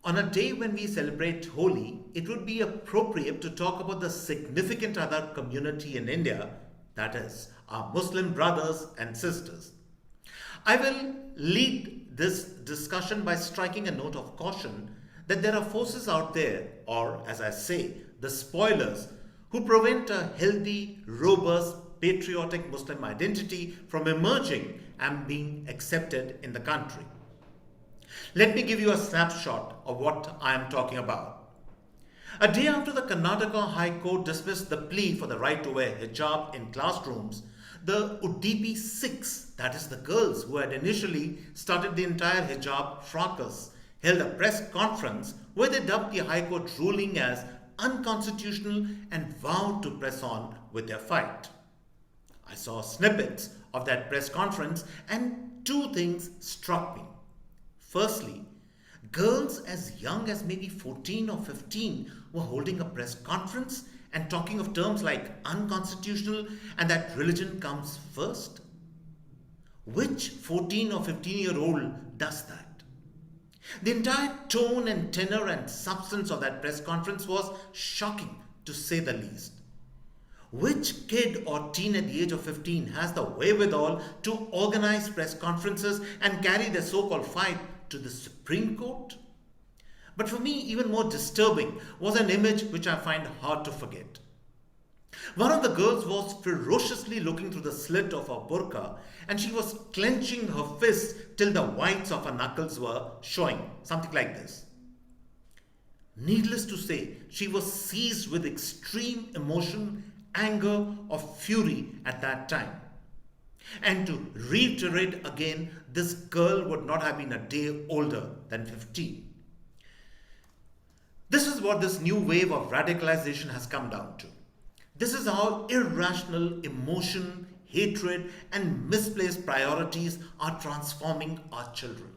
On a day when we celebrate Holi, it would be appropriate to talk about the significant other community in India, that is, our Muslim brothers and sisters. I will lead this discussion by striking a note of caution that there are forces out there, or as I say, the spoilers, who prevent a healthy, robust, patriotic Muslim identity from emerging and being accepted in the country. Let me give you a snapshot of what I am talking about. A day after the Karnataka High Court dismissed the plea for the right to wear hijab in classrooms, the Udupi Sikhs, that is the girls who had initially started the entire hijab fracas, held a press conference where they dubbed the High Court ruling as unconstitutional and vowed to press on with their fight. I saw snippets of that press conference and two things struck me. Firstly, girls as young as maybe 14 or 15 were holding a press conference and talking of terms like unconstitutional and that religion comes first. Which 14 or 15-year-old does that? The entire tone and tenor and substance of that press conference was shocking, to say the least. Which kid or teen at the age of 15 has the wherewithal to organize press conferences and carry their so-called fight to the Supreme Court? But for me, even more disturbing was an image which I find hard to forget. One of the girls was ferociously looking through the slit of her burqa and she was clenching her fists till the whites of her knuckles were showing, something like this. Needless to say, she was seized with extreme emotion, anger, or fury at that time. And to reiterate again, this girl would not have been a day older than 15. This is what this new wave of radicalization has come down to. This is how irrational emotion, hatred, and misplaced priorities are transforming our children.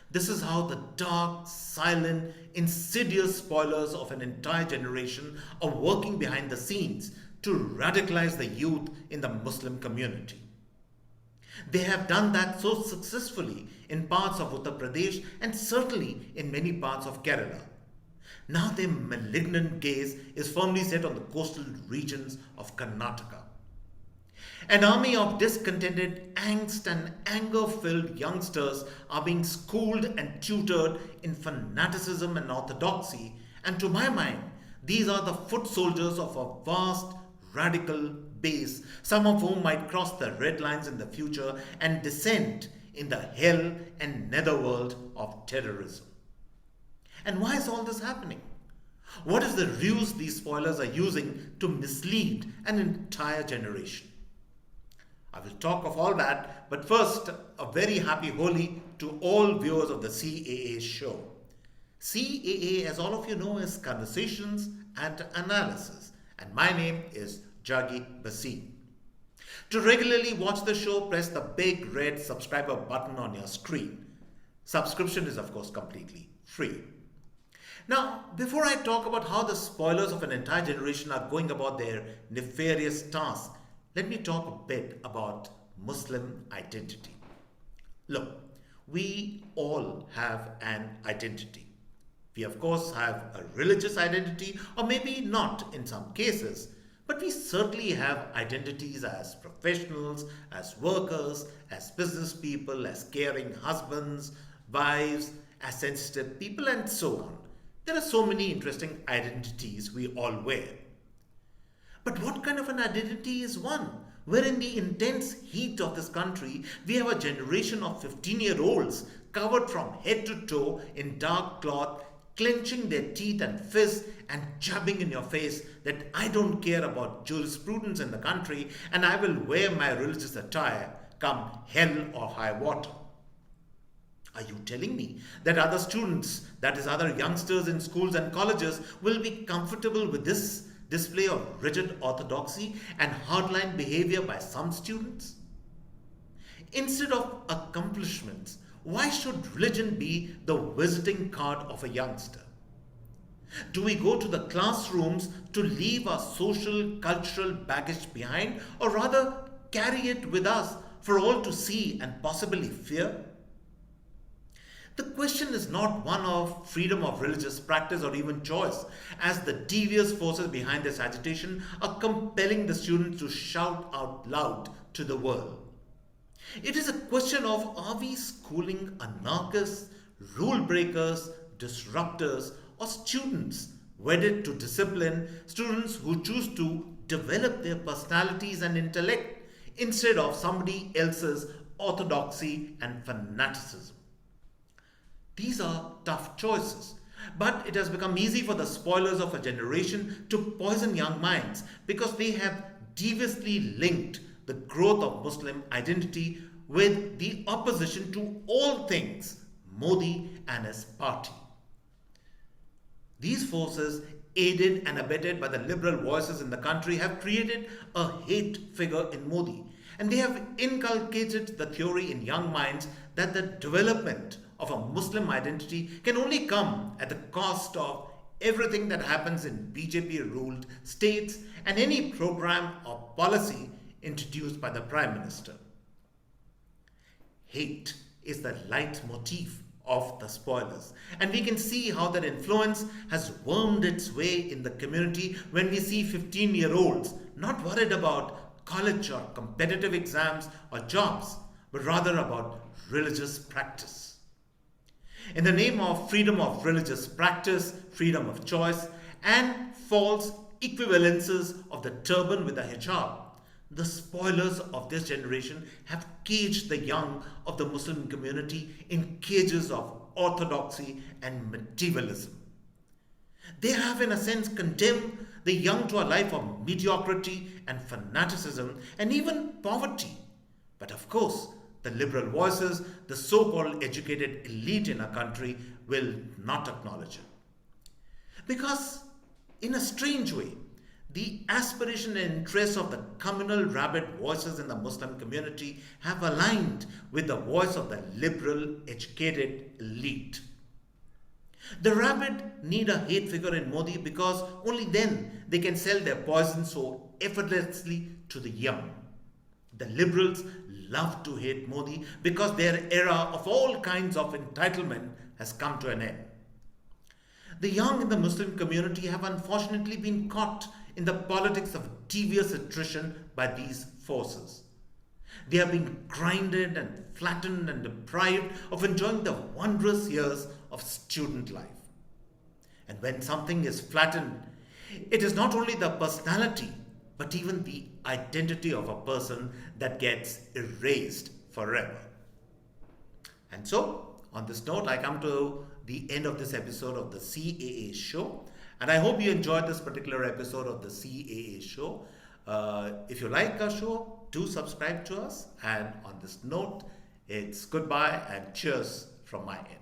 This is how the dark, silent, insidious spoilers of an entire generation are working behind the scenes to radicalize the youth in the Muslim community. They have done that so successfully in parts of Uttar Pradesh and certainly in many parts of Kerala. Now their malignant gaze is firmly set on the coastal regions of Karnataka. An army of discontented, angst and anger-filled youngsters are being schooled and tutored in fanaticism and orthodoxy, and to my mind, these are the foot soldiers of a vast, radical base, some of whom might cross the red lines in the future and descend in the hell and netherworld of terrorism. And why is all this happening? What is the ruse these spoilers are using to mislead an entire generation? I will talk of all that, but first, a very happy Holi to all viewers of the CAA show. CAA, as all of you know, is Conversations and Analysis, and my name is Juggi Bhasin. To regularly watch the show, press the big red subscriber button on your screen. Subscription is, of course, completely free. Now, before I talk about how the spoilers of an entire generation are going about their nefarious task, let me talk a bit about Muslim identity. Look, we all have an identity. We, of course, have a religious identity, or maybe not in some cases, but we certainly have identities as professionals, as workers, as business people, as caring husbands, wives, as sensitive people, and so on. There are so many interesting identities we all wear. But what kind of an identity is one where in the intense heat of this country, we have a generation of 15-year-olds covered from head to toe in dark cloth, clenching their teeth and fists and jabbing in your face that I don't care about jurisprudence in the country and I will wear my religious attire come hell or high water. Are you telling me that other students, that is other youngsters in schools and colleges, will be comfortable with this display of rigid orthodoxy and hardline behavior by some students? Instead of accomplishments, why should religion be the visiting card of a youngster? Do we go to the classrooms to leave our social, cultural baggage behind, or rather carry it with us for all to see and possibly fear? The question is not one of freedom of religious practice or even choice, as the devious forces behind this agitation are compelling the students to shout out loud to the world. It is a question of, are we schooling anarchists, rule breakers, disruptors, or students wedded to discipline, students who choose to develop their personalities and intellect instead of somebody else's orthodoxy and fanaticism? These are tough choices, but it has become easy for the spoilers of a generation to poison young minds because they have deviously linked the growth of Muslim identity with the opposition to all things Modi and his party. These forces, aided and abetted by the liberal voices in the country, have created a hate figure in Modi, and they have inculcated the theory in young minds that the development of a Muslim identity can only come at the cost of everything that happens in BJP ruled states and any program or policy introduced by the Prime Minister. Hate is the leitmotif of the spoilers, and we can see how that influence has wormed its way in the community when we see 15-year-olds not worried about college or competitive exams or jobs, but rather about religious practice. In the name of freedom of religious practice, freedom of choice, and false equivalences of the turban with the hijab, the spoilers of this generation have caged the young of the Muslim community in cages of orthodoxy and materialism. They have, in a sense, condemned the young to a life of mediocrity and fanaticism and even poverty. But of course, the liberal voices, the so-called educated elite in our country, will not acknowledge it. Because, in a strange way, the aspiration and interests of the communal rabid voices in the Muslim community have aligned with the voice of the liberal educated elite. The rabid need a hate figure in Modi because only then they can sell their poison so effortlessly to the young. The liberals love to hate Modi because their era of all kinds of entitlement has come to an end. The young in the Muslim community have unfortunately been caught in the politics of devious attrition by these forces. They are being grinded and flattened and deprived of enjoying the wondrous years of student life. And when something is flattened, it is not only the personality, but even the identity of a person that gets erased forever. And so, on this note, I come to the end of this episode of the CAA show. And I hope you enjoyed this particular episode of the CAA show. If you like our show, do subscribe to us. And on this note, it's goodbye and cheers from my end.